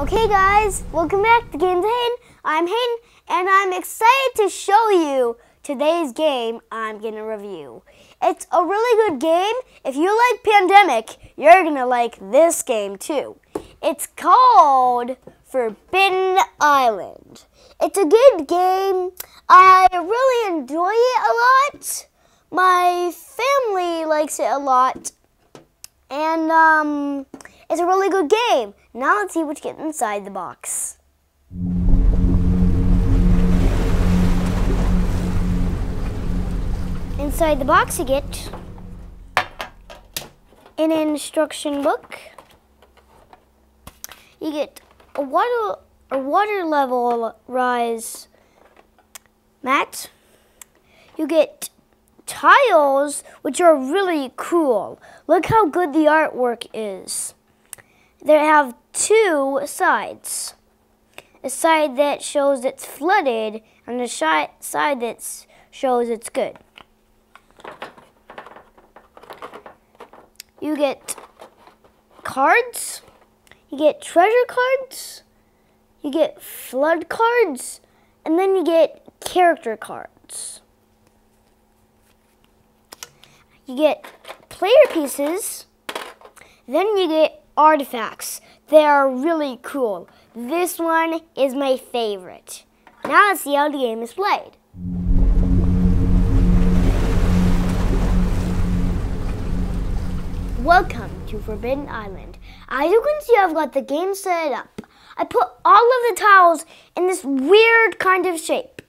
Okay guys, welcome back to Games Hayden. I'm Hayden and I'm excited to show you today's game I'm going to review. It's a really good game. If you like Pandemic, you're going to like this game too. It's called Forbidden Island. It's a good game. I really enjoy it a lot. My family likes it a lot. And it's a really good game. Now let's see what's getting inside the box. Inside the box you get an instruction book. You get a water level rise mat. You get tiles, which are really cool. Look how good the artwork is. They have two sides. A side that shows it's flooded and a side that shows it's good. You get cards. You get treasure cards. You get flood cards. And then you get character cards. You get player pieces. Then you get artifacts. They are really cool. This one is my favorite. Now let's see how the game is played. Welcome to Forbidden Island. As you can see, I've got the game set up. I put all of the tiles in this weird kind of shape.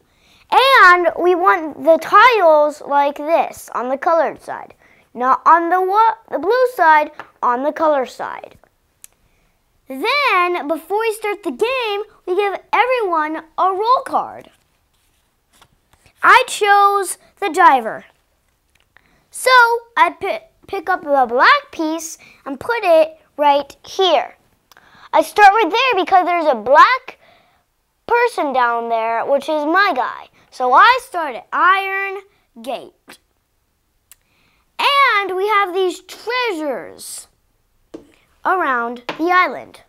And we want the tiles like this on the colored side. Not on the blue side, on the color side. Then, before we start the game, we give everyone a roll card. I chose the diver. So, I pick up the black piece and put it right here. I start right there because there's a black person down there, which is my guy. So I start at Iron Gate. And we have these treasures around the island.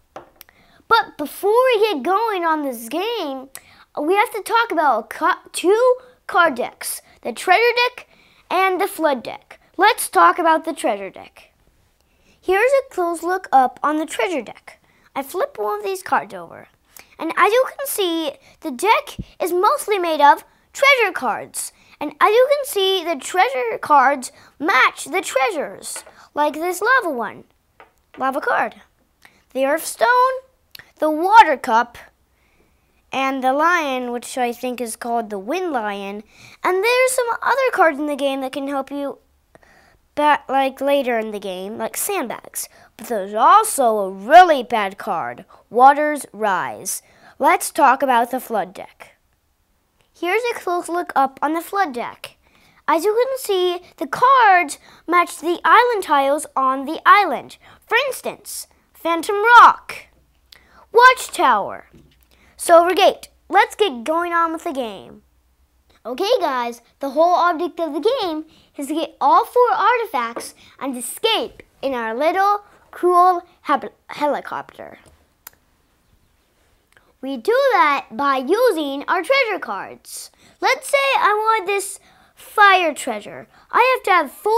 But before we get going on this game, we have to talk about two card decks, the treasure deck and the flood deck. Let's talk about the treasure deck. Here's a close look up on the treasure deck. I flip one of these cards over. And as you can see, the deck is mostly made of treasure cards. And as you can see, the treasure cards match the treasures, like this lava card, the earth stone, the water cup, and the lion, which I think is called the wind lion. And there's some other cards in the game that can help you like later in the game, like sandbags. But there's also a really bad card, Water's Rise. Let's talk about the flood deck. Here's a close look up on the flood deck. As you can see, the cards match the island tiles on the island. For instance, Phantom Rock, Watchtower, Silver Gate. Let's get going on with the game. Okay guys, the whole object of the game is to get all 4 artifacts and escape in our little cool helicopter. We do that by using our treasure cards. Let's say I want this fire treasure. I have to have 4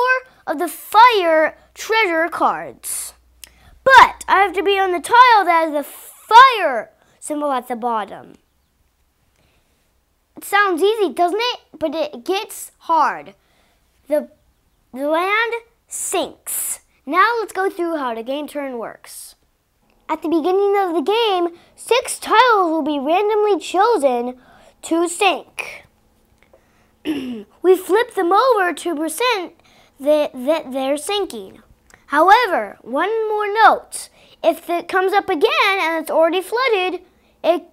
of the fire treasure cards. But I have to be on the tile that has the fire symbol at the bottom. It sounds easy, doesn't it? But it gets hard. The land sinks. Now let's go through how the game turn works. At the beginning of the game, 6 tiles will be randomly chosen to sink. We flip them over to percent that they're sinking. However, one more note. If it comes up again and it's already flooded, it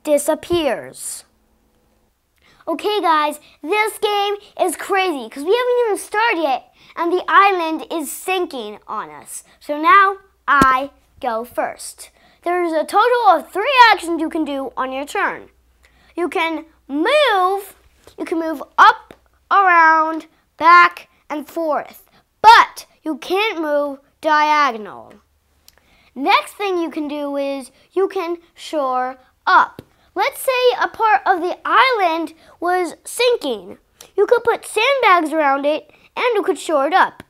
disappears. Okay guys, this game is crazy because we haven't even started yet and the island is sinking on us. So now I go first. There's a total of 3 actions you can do on your turn. You can move up, around, back, and forth, but you can't move diagonal. Next thing you can do is you can shore up. Let's say a part of the island was sinking. You could put sandbags around it and you could shore it up.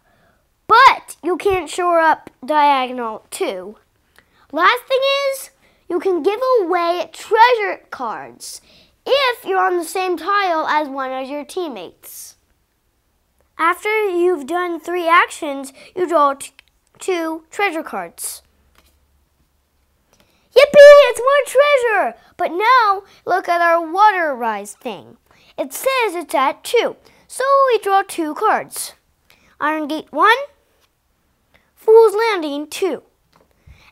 But you can't shore up diagonal too. Last thing is you can give away treasure cards if you're on the same tile as one of your teammates. After you've done 3 actions, you draw 2 treasure cards. Yippee! It's more treasure! But now, look at our water rise thing. It says it's at 2, so we draw 2 cards. Iron Gate 1, Fool's Landing 2.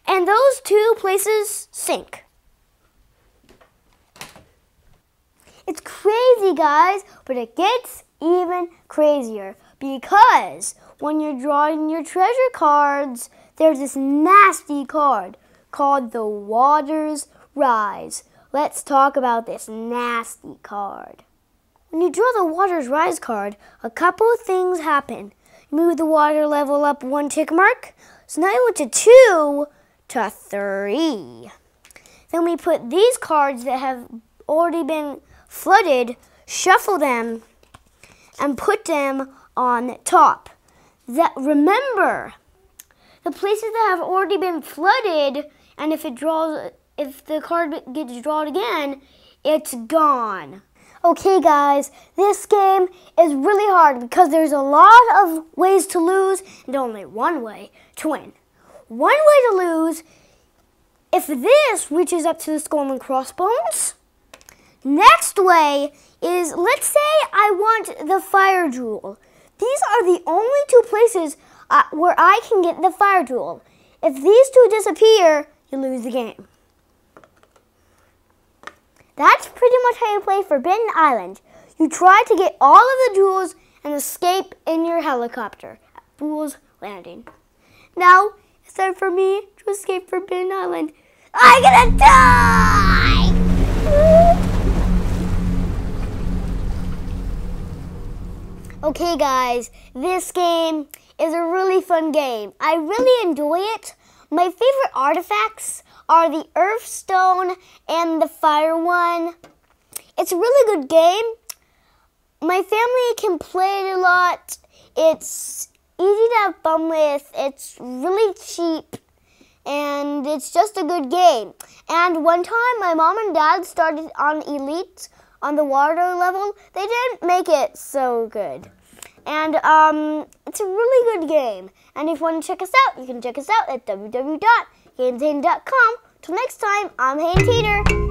And those 2 places sink. It's crazy, guys, but it gets even crazier because when you're drawing your treasure cards, there's this nasty card called the Water's Rise. Let's talk about this nasty card. When you draw the Water's Rise card, a couple of things happen. You move the water level up 1 tick mark, so now you went to 2 to 3. Then we put these cards that have already been flooded, shuffle them, and put them on top. Remember, the places that have already been flooded, and if the card gets drawn again, it's gone. Okay guys, this game is really hard because there's a lot of ways to lose and only one way to win. One way to lose, if this reaches up to the skull and crossbones. Next way is, let's say I want the fire jewel. These are the only 2 places where I can get the fire jewel. If these 2 disappear, you lose the game. That's pretty much how you play Forbidden Island. You try to get all of the jewels and escape in your helicopter at Fool's Landing. Now, it's time for me to escape Forbidden Island. I'm gonna die! Okay guys, this game is a really fun game. I really enjoy it. My favorite artifacts are the Earth Stone and the Fire one. It's a really good game. My family can play it a lot. It's easy to have fun with. It's really cheap. And it's just a good game. And one time my mom and dad started on Elite on the water level. They didn't make it so good. And it's a really good game. And if you want to check us out, you can check us out at www.gamezane.com. Till next time, I'm Hayden Teeter.